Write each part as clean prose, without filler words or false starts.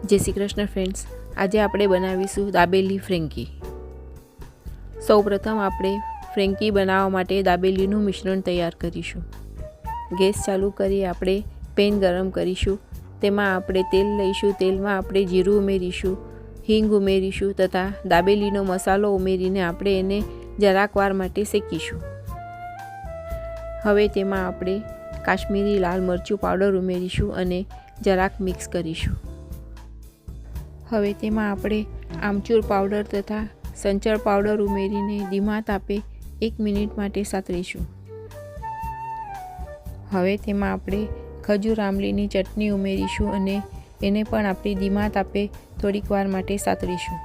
જય શ્રી કૃષ્ણ ફ્રેન્ડ્સ, આજે આપણે બનાવીશું દાબેલી ફ્રેન્કી। સૌપ્રથમ આપણે ફ્રેન્કી બનાવવા માટે દાબેલીનું મિશ્રણ તૈયાર કરીશું। ગેસ ચાલુ કરી આપણે પેન ગરમ કરીશું। તેમાં આપણે તેલ લઈશું। તેલમાં આપણે જીરું ઉમેરીશું, હિંગ ઉમેરીશું તથા દાબેલીનો મસાલો ઉમેરીને આપણે એને જરાક વાર માટે શેકીશું। હવે તેમાં આપણે કાશ્મીરી લાલ મરચું પાવડર ઉમેરીશું અને જરાક મિક્સ કરીશું। હવે તેમાં આપણે આમચૂર પાવડર તથા સંચળ પાવડર ઉમેરીને ધીમા તાપે 1 મિનિટ માટે સાતળીશું। હવે તેમાં આપણે ખજૂર આમલીની ચટણી ઉમેરીશું અને એને પણ આપણે ધીમા તાપે થોડીક વાર માટે સાતળીશું।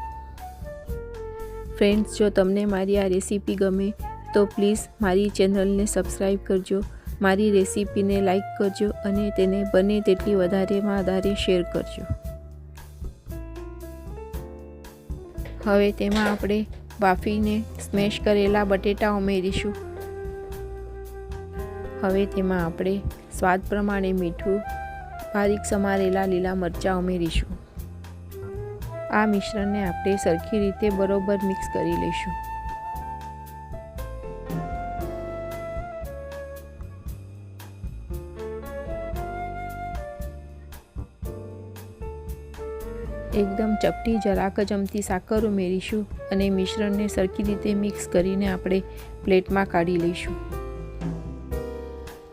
ફ્રેન્ડ્સ, જો તમને મારી આ રેસીપી ગમે તો પ્લીઝ મારી ચેનલને સબસ્ક્રાઈબ કરજો, મારી રેસીપીને લાઈક કરજો અને તેને બને તેટલી વધારે શેર કરજો। હવે તેમાં આપણે બાફીને સ્મેશ કરેલા બટેટા ઉમેરીશું। હવે તેમાં આપણે સ્વાદ પ્રમાણે મીઠું, બારીક સમારેલા લીલા મરચાં ઉમેરીશું। આ મિશ્રણને આપણે સરખી રીતે બરોબર મિક્સ કરી લઈશું। એકદમ ચપટી જરાક જ અમથી સાકર ઉમેરીશું અને મિશ્રણને સરખી રીતે મિક્સ કરીને આપણે પ્લેટમાં કાઢી લઈશું।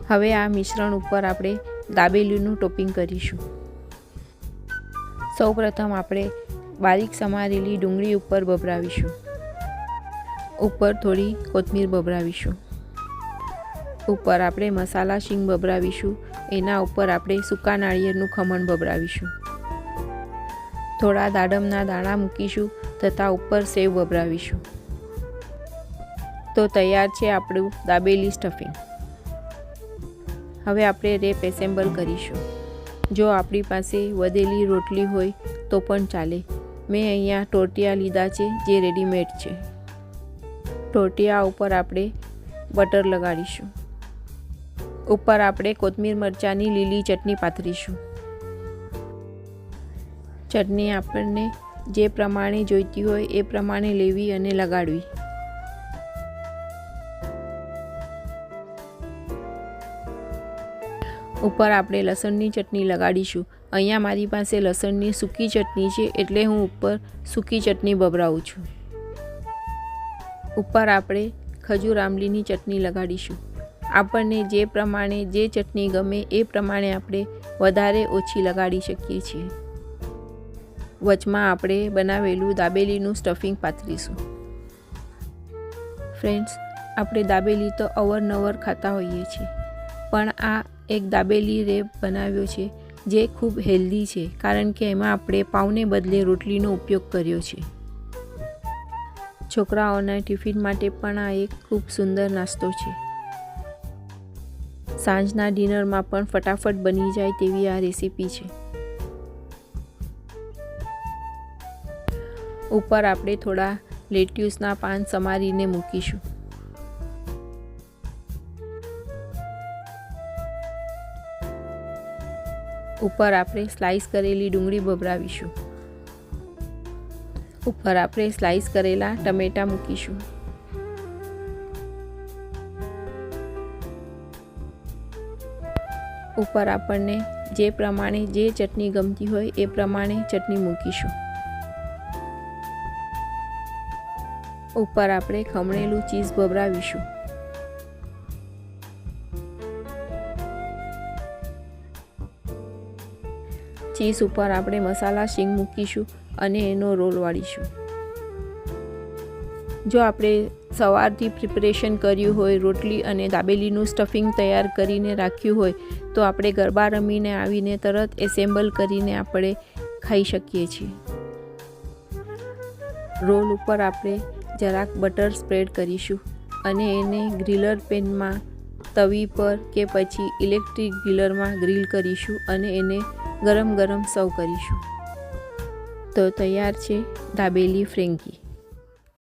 હવે આ મિશ્રણ ઉપર આપણે દાબેલીનું ટોપિંગ કરીશું। સૌપ્રથમ આપણે બારીક સમારેલી ડુંગળી ઉપર ભભરાવીશું। ઉપર થોડી કોથમીર ભભરાવીશું। ઉપર આપણે મસાલા શીંગ ભભરાવીશું। એના ઉપર આપણે સૂકા નાળિયેરનું ખમણ ભભરાવીશું। થોડા દાડમના દાણા મૂકીશું તથા ઉપર સેવ ભભરાવીશું। તો તૈયાર છે આપણું દાબેલી સ્ટફિંગ। હવે આપણે રેપ એસેમ્બલ કરીશું। જો આપણી પાસે વધેલી રોટલી હોય તો પણ ચાલે। મેં અહીંયા ટોટિયા લીધા છે જે રેડીમેડ છે। ટોટિયા ઉપર આપણે બટર લગાડીશું। ઉપર આપણે કોથમીર મરચાંની લીલી ચટણી પાથરીશું। ચટણી આપણને જે પ્રમાણે જોઈતી હોય એ પ્રમાણે લેવી અને લગાડવી। ઉપર આપણે લસણની ચટણી લગાડીશું। અહીંયા મારી પાસે લસણની સૂકી ચટણી છે એટલે હું ઉપર સૂકી ચટણી ભભરાવું છું। ઉપર આપણે ખજૂર આમલીની ચટણી લગાડીશું। આપણને જે પ્રમાણે જે ચટણી ગમે એ પ્રમાણે આપણે વધારે ઓછી લગાડી શકીએ છીએ। વચમાં આપણે બનાવેલું દાબેલીનું સ્ટફિંગ પાથરીશું। ફ્રેન્ડ્સ, આપણે દાબેલી તો અવારનવાર ખાતા હોઈએ છીએ, પણ આ એક દાબેલી રેપ બનાવ્યો છે જે ખૂબ હેલ્ધી છે, કારણ કે એમાં આપણે પાવને બદલે રોટલીનો ઉપયોગ કર્યો છે। છોકરાઓના ટિફિન માટે પણ આ એક ખૂબ સુંદર નાસ્તો છે। સાંજના ડિનરમાં પણ ફટાફટ બની જાય તેવી આ રેસીપી છે। ઉપર આપણે થોડા લેટ્યુસના પાન સમારીને મૂકીશું। ઉપર આપણે સ્લાઈસ કરેલી ડુંગળી ભભરાવીશું। ઉપર આપણે સ્લાઈસ કરેલા ટમેટાં મૂકીશું। ઉપર આપણને જે પ્રમાણે જે ચટણી ગમતી હોય એ પ્રમાણે ચટણી મૂકીશું। ઉપર આપણે ખમણેલું ચીઝ ભભરાવીશું। ચીઝ ઉપર આપણે મસાલા શીંગ મૂકીશું અને એનો રોલ વાળીશું। જો આપણે સવારથી પ્રિપરેશન કર્યું હોય, રોટલી અને દાબેલીનું સ્ટફિંગ તૈયાર કરીને રાખ્યું હોય તો આપણે ગરબા રમીને આવીને તરત એસેમ્બલ કરીને આપણે ખાઈ શકીએ છીએ। રોલ ઉપર આપણે જરાક બટર સ્પ્રેડ કરીશું અને એને ગ્રીલર પેનમાં, તવી પર કે પછી ઇલેક્ટ્રિક ગ્રીલરમાં ગ્રીલ કરીશું અને એને ગરમ ગરમ સર્વ કરીશું। તો તૈયાર છે દાબેલી ફ્રેન્કી।